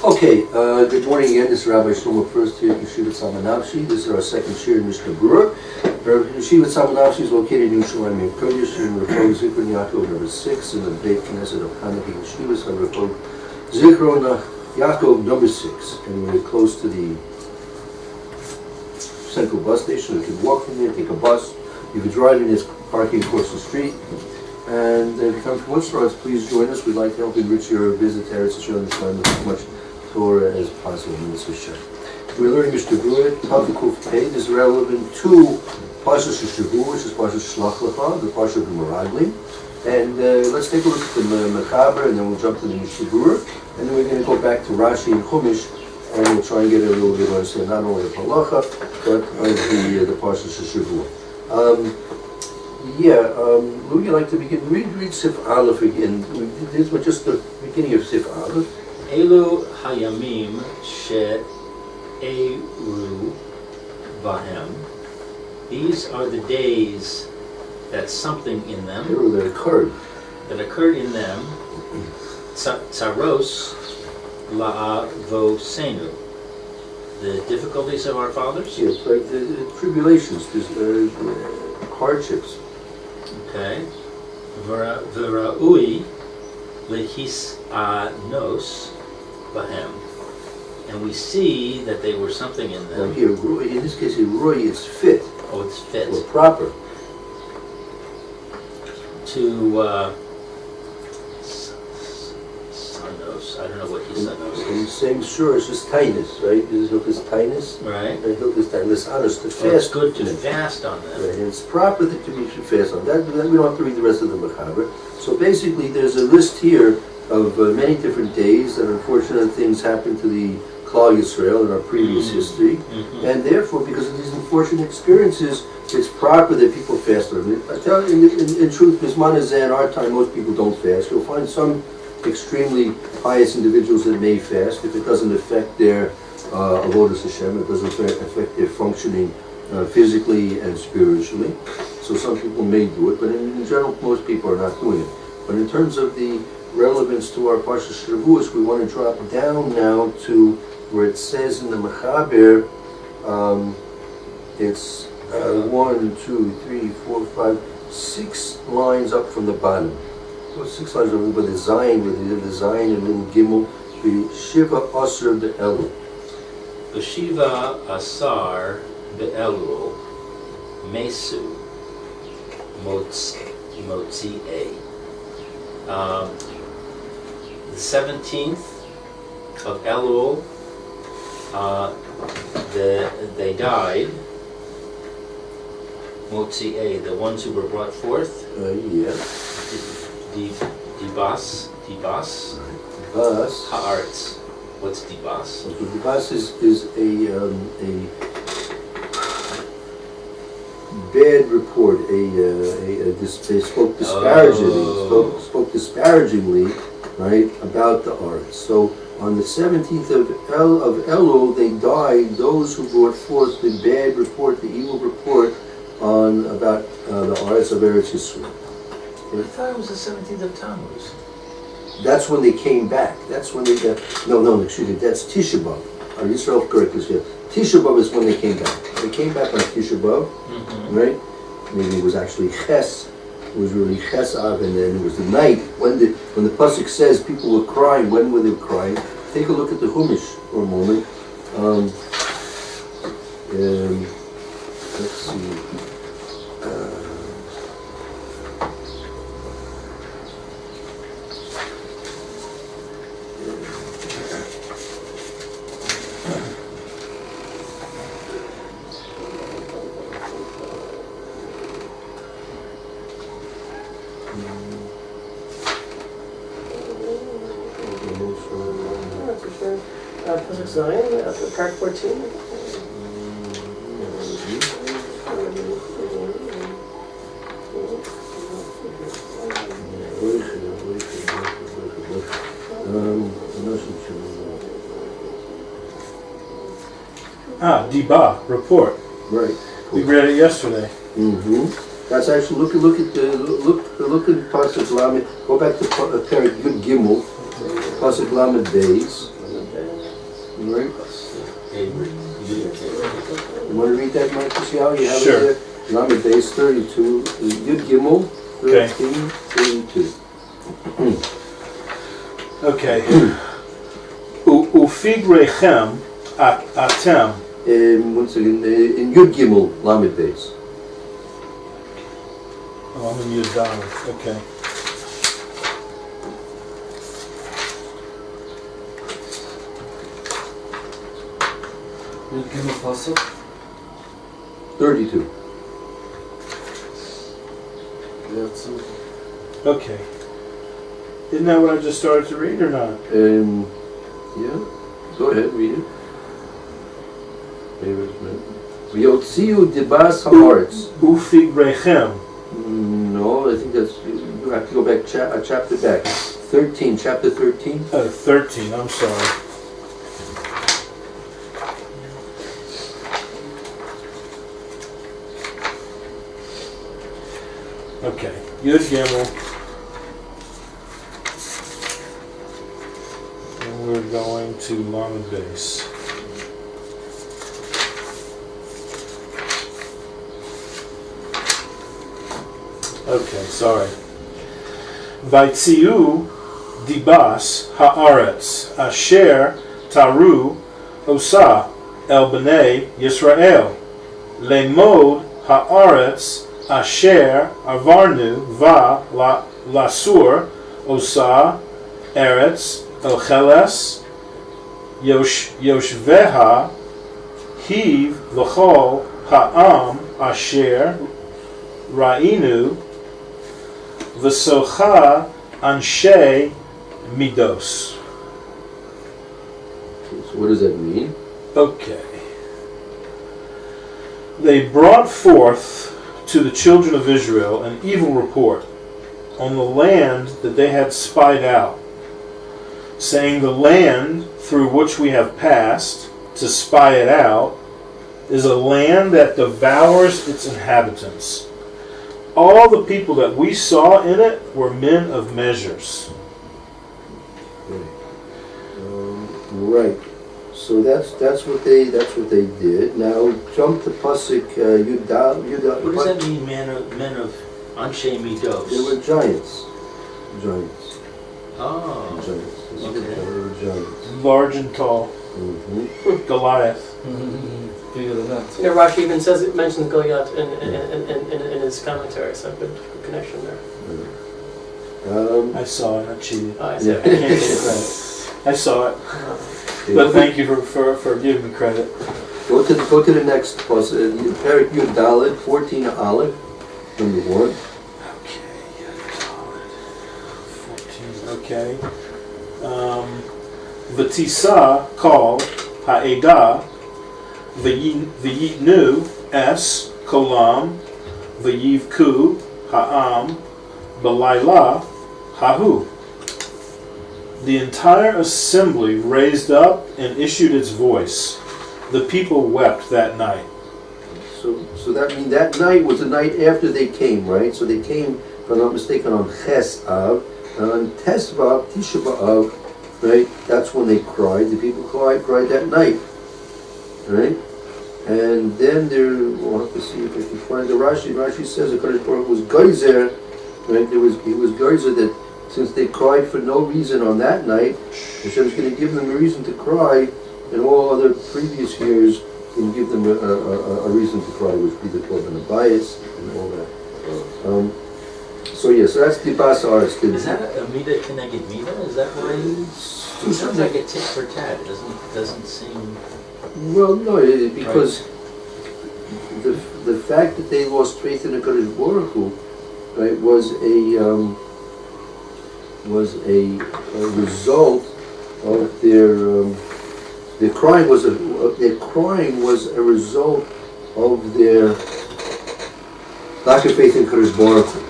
Okay, good morning again. This is Rabbi Shlomo First here at Yeshiva Tsama Nafshi. This is our second shir in Mishna Berura. Yeshiva Tsama Nafshi is located in Yerushalyim, HaKodesh, in Rehov Zichron Yaakov number 6, in the Beit Knesset of Hanukkah Yeshiva, so Rehov Zichron Yaakov number 6. And we're close to the central bus station. You can walk from there, take a bus. You can drive in, there's parking across the street. And if you come from Woodstock, please join us. We'd like to help enrich your visit to Eretz Yisrael and find as much Torah as possible in this Yeshiva. We're learning Mishna Berura, Tav Kuf Pei. This is relevant to Parshas Shavua, which is Parshas Shlach Lecha, the Parsha of the Meraglim. And let's take a look at the Mechaber, and then we'll jump to the Mishna Berura. And then we're going to go back to Rashi and Chumash, and we'll try and get a little bit of understanding, not only of Halacha, but of the Parshas Shavua. Would you like to begin? Read Sif Aleph again. This was just the beginning of Sif Aleph. Elu hayamim she'eru bahem. These are the days that something in them That occurred in them. Tsaros la'avosenu. The difficulties of our fathers. Yes, like the tribulations, hardships. Okay. V'ra'ui lehis'anos bahem. And we see that they were something in them. Now here, in this case, Roy is fit. Oh, it's fit. Or proper. To sanos. I don't know what sanos And is. same sure, it's just tightness, right? This is Hilchos Tainus. Right. And Hilchos Tainus, honest, to So fast. it's good to fast on them. Right, and it's proper that to be fast on that. Then we don't have to read the rest of the Mechaber. So basically, there's a list here of many different days that unfortunate things happened to the Klal Yisrael in our previous history, and therefore, because of these unfortunate experiences, it's proper that people fast on them. I tell you, in truth, Bisman is in our time, most people don't fast. You'll find some extremely pious individuals that may fast if it doesn't affect their avodas Hashem, it doesn't affect their functioning physically and spiritually. So some people may do it, but in general, most people are not doing it. But in terms of the relevance to our Parshas Shavuos, we want to drop down now to where it says in the Mechaber, it's 1, 2, 3, 4, 5, 6 lines up from the bottom. Well, 6 lines up, but the Zion, with the Zion and little Gimel, the Shiva Asr the Elu. Yeshiva asar be'elul mesu motzi'e. The 17th of Elul, they died. Motzi'e, the ones who were brought forth. Dibas. Haaretz. What's Dibas? Okay, Dibas is a bad report. They spoke disparagingly. Spoke disparagingly, right, about the Aretz. So on the 17th of Elul, they died. Those who brought forth the bad report, the evil report, about the Aretz of Eretz Yisrael. I thought it was the 17th of Tammuz. That's when they came back. That's when they got. No, excuse me. That's Tisha B'Av. Yisrael correct is here. Tisha B'Av is when they came back. They came back on Tisha B'Av, right? Maybe it was actually Ches. It was really Ches Av, and then it was the night when the pasuk says people were crying. When were they crying? Take a look at the Chumash for a moment. Let's see. Pasuk Zion, part 14. Diba, report. Right. We read it yesterday. That's actually look at Pasuk Lamed. Go back to Perek Yud Gimel, Pasuk Lamed Beis. Right? Avery. You want to read that, Mike? See how you have Sure. it there? Lamed Beis 32, Yud Gimel, 13, 32. Okay. Ufig rechem atem. Once again, in Yud Gimel, Lamed Beis. Oh, I'm in Yud Dalet. Okay. Yud Gimel Pasuk. 32. That's Okay. Isn't that what I just started to read or not? Yeah, go ahead, read it. V'yotziu dibas haaretz. Ufig rechem. No, I think that's, you have to go back, a chapter back. 13, chapter 13. 13, I'm sorry. Okay, Yud Gimel. And we're going to Lamed Beis. Okay, sorry. Vaitziu dibas haaretz asher taru osa el bnei Yisrael lemod haaretz asher avarnu va lasur osa eretz el cheles yoshveha hiv v'chol ha'am asher ra'inu v'socha anshe midos. So what does that mean? Okay. They brought forth to the children of Israel an evil report on the land that they had spied out, saying, the land through which we have passed to spy it out is a land that devours its inhabitants. All the people that we saw in it were men of measures. Right. So that's what they did. Now jump to pasuk Yudal. What does that mean, men of Anshe Midos? They were giants. Giants. Oh. Giants. Okay. They were giants. Large and tall. Mm-hmm. Goliath. bigger than that. You know, Rashi even says it mentions Goliath in his commentary, so good connection there. I saw it. I cheated. Oh, I I see. can't take credit. I saw it. But thank you for giving me credit. Go to the next plus. Perik Yud Dalet 14 Aleph, number 1. Okay. 14. Okay. V'tisa called ha'edah v'yitnu es kolam v'yivku ha'am b'layla hahu. The entire assembly raised up and issued its voice. The people wept that night. So that means that night was the night after they came, right? So they came, if I'm not mistaken, on Ches Av, and on Tesvav, Tisha B'Av, right? That's when they cried. The people cried that night, right? And then we'll have to see if I can find the Rashi. Rashi says the HaKodesh Baruch was geyser, right? He was geyser that since they cried for no reason on that night, Hashem's going to give them a reason to cry, and all other previous years can give them a reason to cry, which would be the Torah and the bias and all that. So that's the Bas-Aretz. Is that a Mida Keneged Mida? Is that why it sounds like a tit for tat? It doesn't seem... Well, no, because the fact that they lost faith in the HaKodesh Baruch Hu, right, was a result of their crying was a result of their lack of faith in HaKodesh Baruch Hu.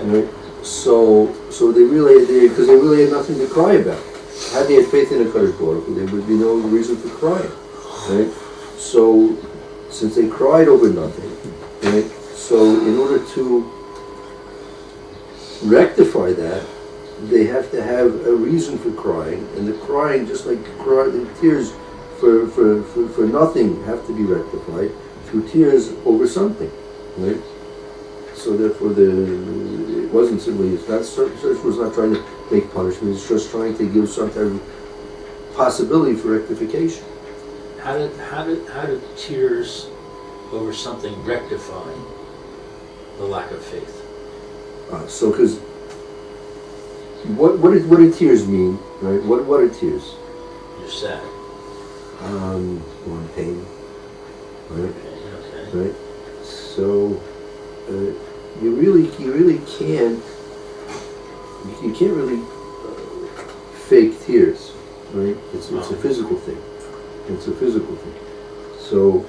Right? So they really had nothing to cry about. Had they had faith in the HaKodesh Baruch Hu, there would be no reason to cry. Right? So since they cried over nothing, right? So in order to rectify that, they have to have a reason for crying, and the crying, just like the tears for nothing, have to be rectified through tears over something, right? So therefore, it wasn't simply, it's not, Church was not trying to make punishment, it's just trying to give some type of possibility for rectification. How do tears over something rectify the lack of faith? So, because what do tears mean, right? What are tears? You're sad. Or in pain, right? Okay. Right. So, you really can't really fake tears, right? It's a physical thing. It's a physical thing. So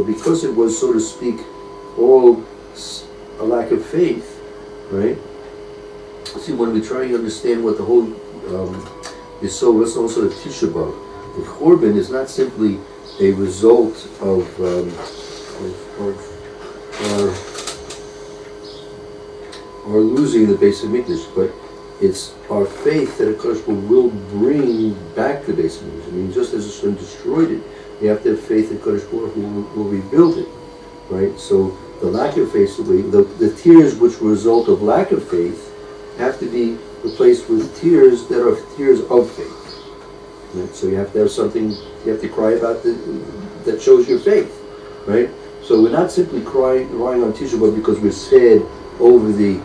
because it was, so to speak, all a lack of faith, right? See, when we try to understand what the whole Yisod, what's also the Tisha B'Av, the Korban is not simply a result of or losing the Beis Hamikdash, but it's our faith that HaKodesh will bring back the Beis Hamikdash. I mean, just as Hashem destroyed it, you have to have faith that HaKodesh will rebuild it, right? So the lack of faith, the tears which were a result of lack of faith, have to be replaced with tears that are tears of faith. Right? So you have to have something you have to cry about that shows your faith, right? So we're not simply crying on Tisha B'Av because we're sad over the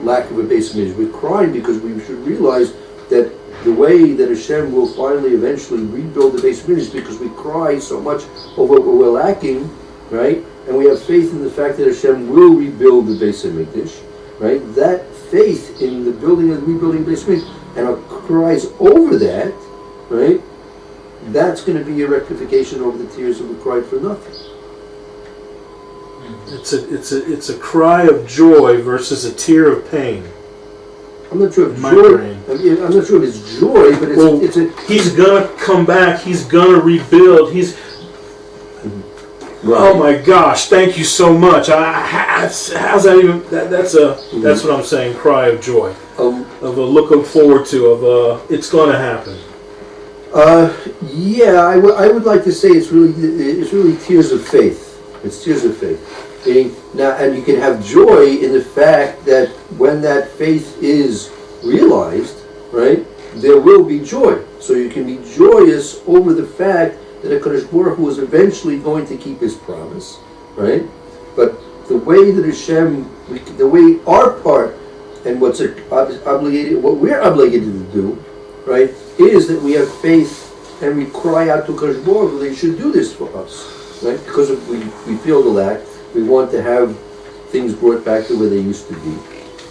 lack of a Beis Hamikdash. We're crying because we should realize that the way that Hashem will finally, eventually rebuild the Beis Hamikdash, because we cry so much over what we're lacking, right? And we have faith in the fact that Hashem will rebuild the Beis Hamikdash, right? That faith in the building and rebuilding Beis Hamikdash, and our cries over that, right? That's going to be a rectification over the tears that we cried for nothing. It's a cry of joy versus a tear of pain. I'm not sure if My joy. brain. I'm not sure if it's joy, but it's a. He's gonna come back. He's gonna rebuild. Right. Oh my gosh! Thank you so much. How's that even? That's what I'm saying. Cry of joy, of a looking forward to, it's gonna happen. Yeah, I would like to say it's really tears of faith. It's tears of faith. Now, and you can have joy in the fact that when that faith is realized, right, there will be joy. So you can be joyous over the fact that HaKodesh Baruch Hu is eventually going to keep his promise, right? But the way that Hashem, the way our part and what we're obligated to do, right, is that we have faith and we cry out to HaKodesh Baruch Hu that he should do this for us, right? Because we feel the lack. We want to have things brought back to where they used to be,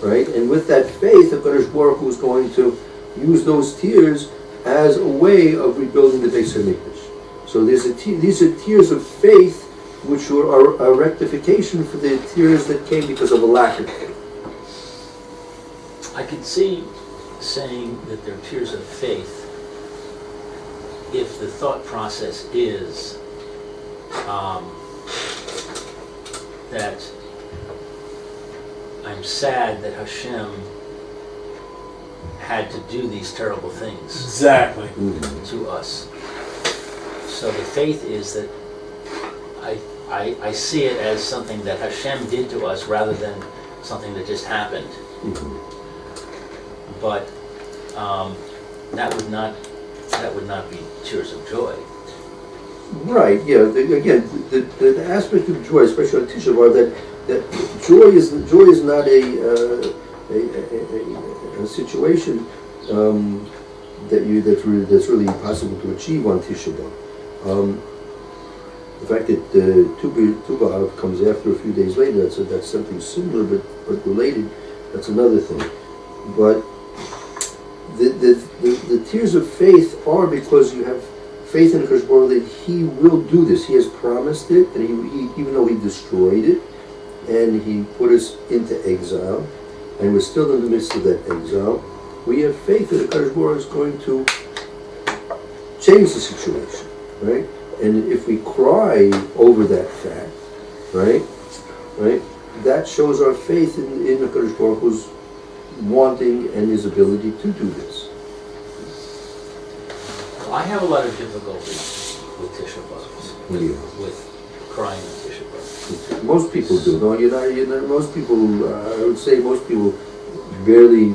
right? And with that faith, HaKodesh Baruch Hu is going to use those tears as a way of rebuilding the Beis Hamikdash. So these are tears of faith, which are a rectification for the tears that came because of a lack of faith. I could see saying that they're tears of faith if the thought process is that I'm sad that Hashem had to do these terrible things Exactly. to us. So the faith is that I see it as something that Hashem did to us rather than something that just happened. But that would not be tears of joy. Right. Yeah. The aspect of joy, especially on Tisha B'Av, that joy is not a situation that's really possible to achieve on Tisha B'Av. The fact that Tu B'Av comes after a few days later, that's something similar but related. That's another thing. But the tears of faith are because you have faith in HaKodesh Baruch Hu that He will do this. He has promised it, and he even though He destroyed it, and He put us into exile, and we're still in the midst of that exile, we have faith that HaKodesh Baruch Hu is going to change the situation, right? And if we cry over that fact, right, that shows our faith in HaKodesh Baruch Hu's wanting and his ability to do this. I have a lot of difficulty with Tisha B'Av, Yeah. with crying on Tisha B'Av. Most people do. No, you're not, most people, I would say most people barely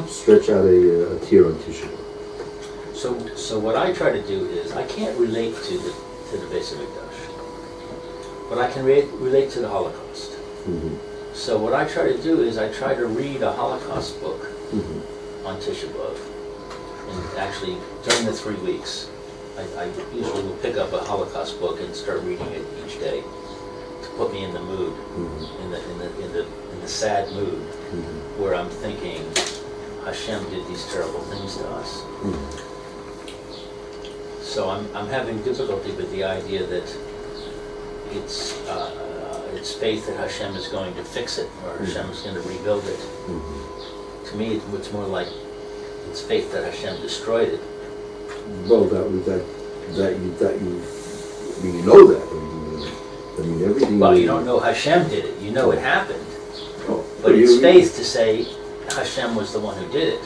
stretch out a tear on Tisha B'Av. So what I try to do is, I can't relate to the Beis Hamikdash, but I can relate to the Holocaust. Mhm. So what I try to do is I try to read a Holocaust book Mhm. on Tisha B'Av. And actually, during the 3 weeks, I usually will pick up a Holocaust book and start reading it each day to put me in the mood, in the sad mood, where I'm thinking Hashem did these terrible things to us. So I'm having difficulty with the idea that it's faith that Hashem is going to fix it, or Hashem is going to rebuild it. To me, it's more like it's faith that Hashem destroyed it. Well, you know that. I mean, everything. Well, you don't know Hashem did it. You know it happened. Oh, But it's faith to say Hashem was the one who did it.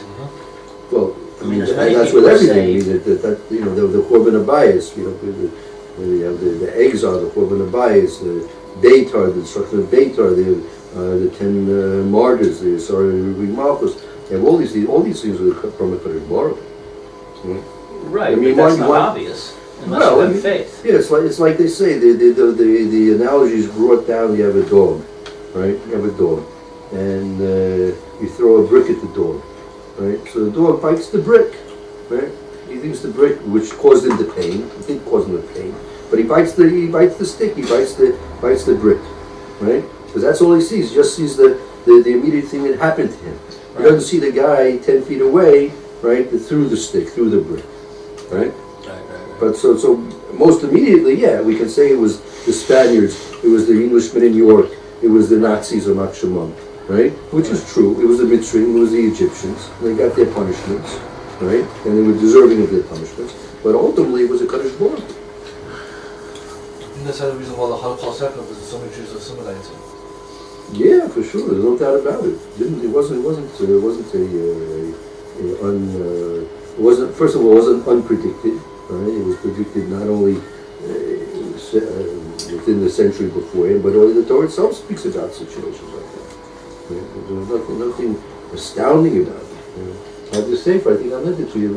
Well, I mean, there's many that's people with who everything. say- I mean, that you know, the Korban Abayis, you know, you have the eggs are the Korban Abayis, the Beitar, the destruction of Beitar, the 10 martyrs, the Sorry Malchus. You have all these things from the HaKodesh Baruch. Right, I mean, but that's why- not why- obvious unless Well, you I have mean, faith. Yeah, it's like they say, the analogy is brought down. You have a dog, right? You have a dog, and you throw a brick at the dog, right? So the dog bites the brick, right? He thinks the brick, which caused him the pain, it didn't cause him the pain, but he bites the stick, he bites the brick, right? Because that's all he sees. He just sees the immediate thing that happened to him. He doesn't see the guy 10 feet away, right? That threw the stick, threw the brick, right? Right. But so most immediately, yeah, we can say it was the Spaniards, it was the Englishmen in York, it was the Nazis of Makshemam, right? Which is true. It was the Mitzrayim, it was the Egyptians. They got their punishments, right? And they were deserving of their punishments. But ultimately, it was a Kadosh Baruch. And that's the reason why the Holocaust happened, because so many Jews assimilated. Yeah, for sure. There's no doubt about it. First of all, it wasn't unpredicted. Right? It was predicted not only within the century beforehand, but the Torah itself speaks about situations like that. Right? There's nothing astounding about it. I have this safe. I think I lent it to you.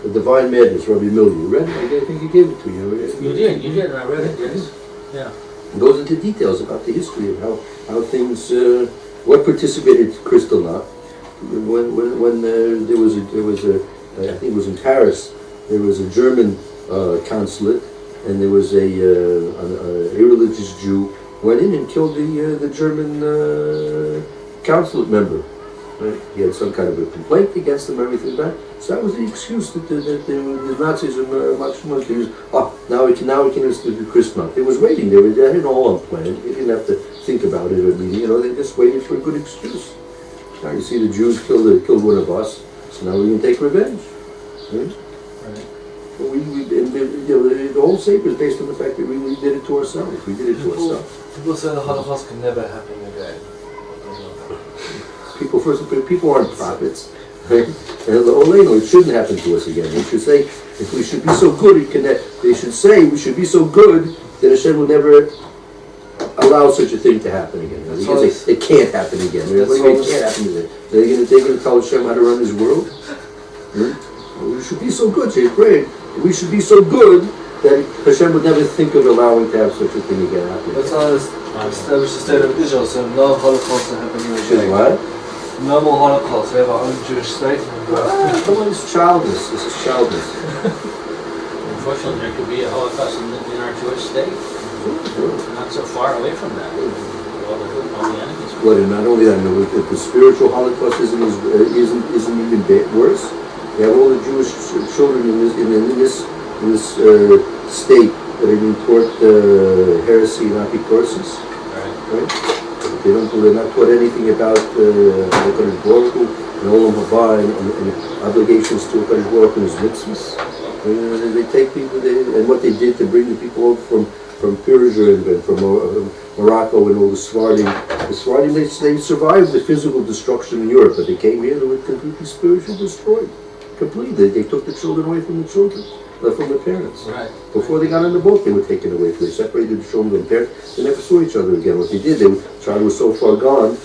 The Divine Madness, Rabbi Miller. You read it? I think he gave it to you. You did, and I read it, yes. Yeah. It goes into details about the history of how things, what participated Kristallnacht. When there was I think it was in Paris, there was a German consulate, and there was a irreligious Jew went in and killed the German consulate member. Right? He had some kind of a complaint against him, everything like that. So that was the excuse that the Nazis and Makshemam used. Now we can institute Kristallnacht. They was waiting. They had it all unplanned. They didn't have to think about it or anything. They just waited for a good excuse. Now you see the Jews killed one of us, so now we can take revenge. Right? But the whole Sefer is based on the fact that we did it to ourselves. We did it to ourselves. People say the Holocaust can never happen again. People aren't prophets. Right? And it shouldn't happen to us again. They should say, if we should be so good, they should say we should be so good that Hashem will never allow such a thing to happen again. They can't say it can't happen again. It can't happen again. They're going to tell Hashem how to run His world. We should be so good. Say, pray. We should be so good that Hashem would never think of allowing to have such a thing again happen. That's how it's established the state of Israel, so no Holocaust will happen again. What? No more Holocaust. We have our own Jewish state. Come on, it's childless. This is childless. Unfortunately, there could be a Holocaust in our Jewish state. Not so far away from that. All the enemies. Well, and not only that, the spiritual Holocaust isn't even worse. You have all the Jewish children in this state that are being taught heresy and apikoursis. Right? They're not taught anything about HaKodesh Baruch Hu and Olam Haba and obligations to HaKodesh Baruch Hu and His mitzvahs. They take people and what they did to bring the people over from Persia and from Morocco and all the Sephardim. The Sephardim, they survived the physical destruction in Europe, but they came here, they were completely spiritually destroyed. Completely. They took the children away from the children, from the parents. Right. Before they got on the boat, they were taken away. They separated the children and parents. They never saw each other again. What they did, the child was so far gone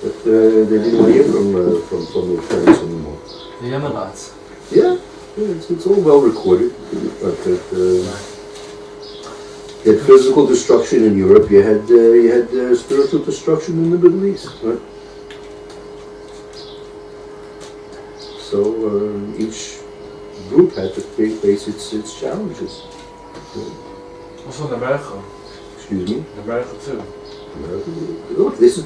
that they didn't want to hear from their parents anymore. The Yemenites. Yeah, it's all well recorded. But you had physical destruction in Europe. You had spiritual destruction in the Middle East. Right? So each group had to face its challenges. Also in America. Excuse me. In America too. Look, this is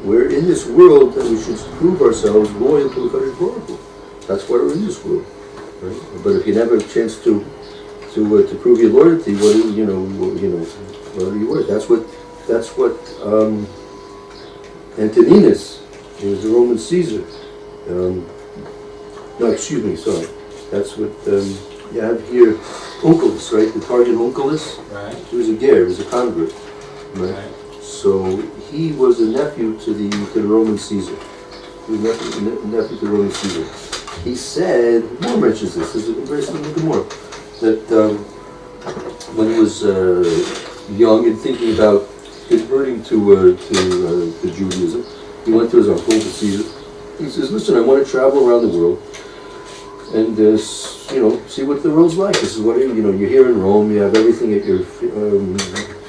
we're in this world that we should prove ourselves loyal to the HaKodesh Baruch Hu. That's why we're in this world, right? But if you never have a chance to prove your loyalty, what are you worth? That's what Antoninus, he was the Roman Caesar. No, excuse me, sorry. That's what you have here. Onkelos, right? The target Onkelos. Right. He was a ger, he was a convert, right? So he was a nephew to the Roman Caesar. He was nephew to the Roman Caesar. He said, Gemara mentions this is very similar to Gemara, that when he was young and thinking about converting to Judaism, he went to his uncle, to Caesar. He says, "Listen, I want to travel around the world and see what the world's like. This is what you're here in Rome. You have everything at your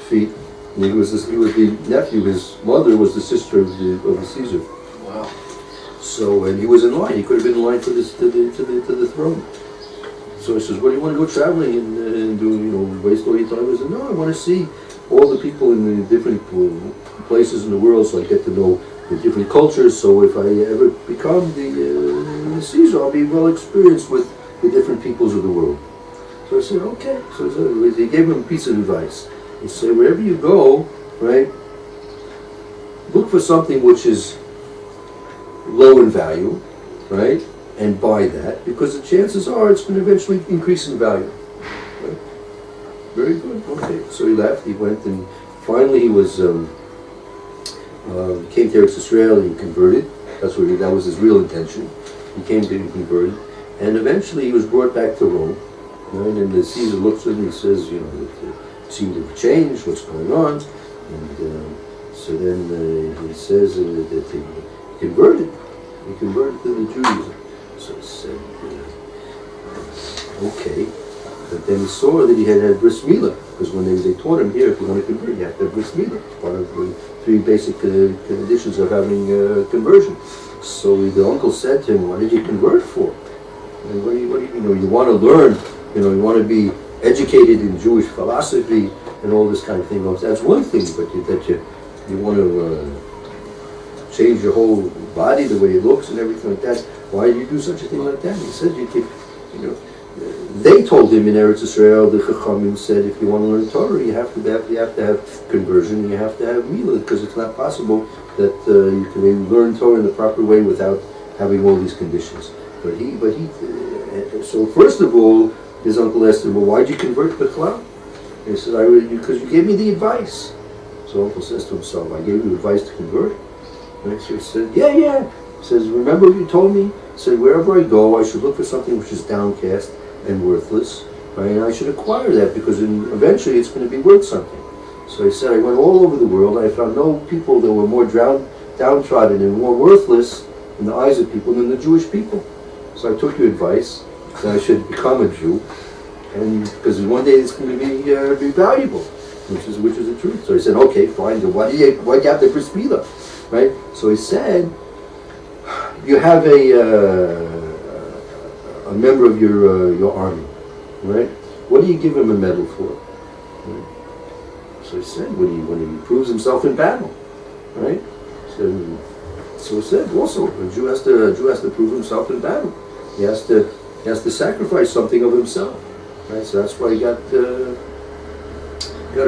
feet." And he was the nephew. His mother was the sister of the Caesar. Wow. So, and he was in line. He could have been in line to the throne. So he says, "What do you want to go traveling and do? Waste all your time?" He said, "No, I want to see all the people in the different places in the world, so I get to know the different cultures. So if I ever become the Caesar, I'll be well experienced with the different peoples of the world." So I said, "Okay." So he gave him a piece of advice. He said, "Wherever you go, right, look for something which is low in value, right, and buy that, because the chances are it's going to eventually increase in value." Right? Very good. Okay. So he left. He went, and finally he was came to Israel. And he converted. That was his real intention. He came to be converted, and eventually he was brought back to Rome. Right? And the Caesar looks at him and he says, "It seemed to have changed. What's going on?" And so then he says that he converted. He converted to the Judaism. So he said, "Okay." But then he saw that he had bris milah, because when they taught him here, if you want to convert, you have to have bris milah. Part of the 3 basic conditions of having conversion. So the uncle said to him, "What did you convert for? And what do you you want to learn? You want to be educated in Jewish philosophy and all this kind of thing. That's one thing, but you want to change your whole body, the way it looks and everything like that. Why do you do such a thing like that?" He said, they told him in Eretz Israel, the Chachamim said, if you want to learn Torah, you have to have conversion, and you have to have milah, because it's not possible that you can learn Torah in the proper way without having all these conditions. So first of all, his uncle asked him, "Well, why'd you convert Bechlal?" He said, "Because you gave me the advice." So uncle says to himself, "I gave you advice to convert?" And he said, "Yeah." He says, "Remember what you told me?" He said, "Wherever I go, I should look for something which is downcast and worthless, right? And I should acquire that, because eventually it's going to be worth something." So he said, "I went all over the world. I found no people that were more downtrodden and more worthless in the eyes of people than the Jewish people. So I took your advice that I should become a Jew, and because one day it's going to be valuable, which is the truth." So he said, "Okay, fine. So why do you have the bris milah, right?" So he said, "You have a member of your army, right? What do you give him a medal for?" Right? So he said, when he proves himself in battle, right? So he said, also a Jew has to prove himself in battle. He has to sacrifice something of himself, right? So that's why he got a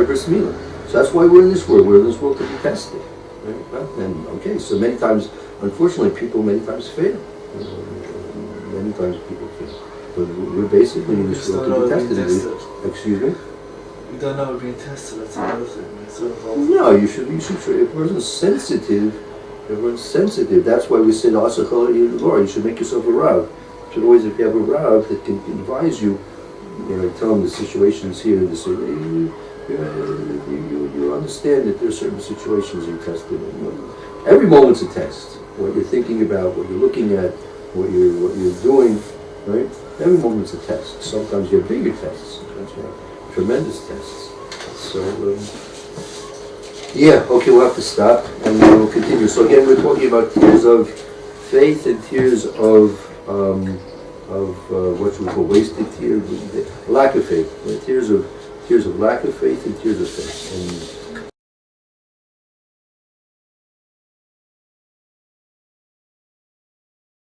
bris milah. So that's why we're in this world. We're in this world to be tested, right? And okay, so many times, unfortunately, people many times fail. Many times people fail. But we're basically in this world to be tested. Excuse me? We don't know we're being tested, that's another thing. It's sort of No, you should try. If a person's sensitive, that's why we said, you should make yourself a Rav. You should always, if you have a Rav that can advise you, tell them the situations here, you understand that there are certain situations you're tested. Every moment's a test. What you're thinking about, what you're looking at, what you're doing, right? Every moment's a test. Sometimes you have bigger tests. Sometimes you have tremendous tests. So, okay, we'll have to stop and we'll continue. So again, we're talking about tears of faith and tears of what we call wasted tears, lack of faith. Tears of lack of faith and tears of faith. And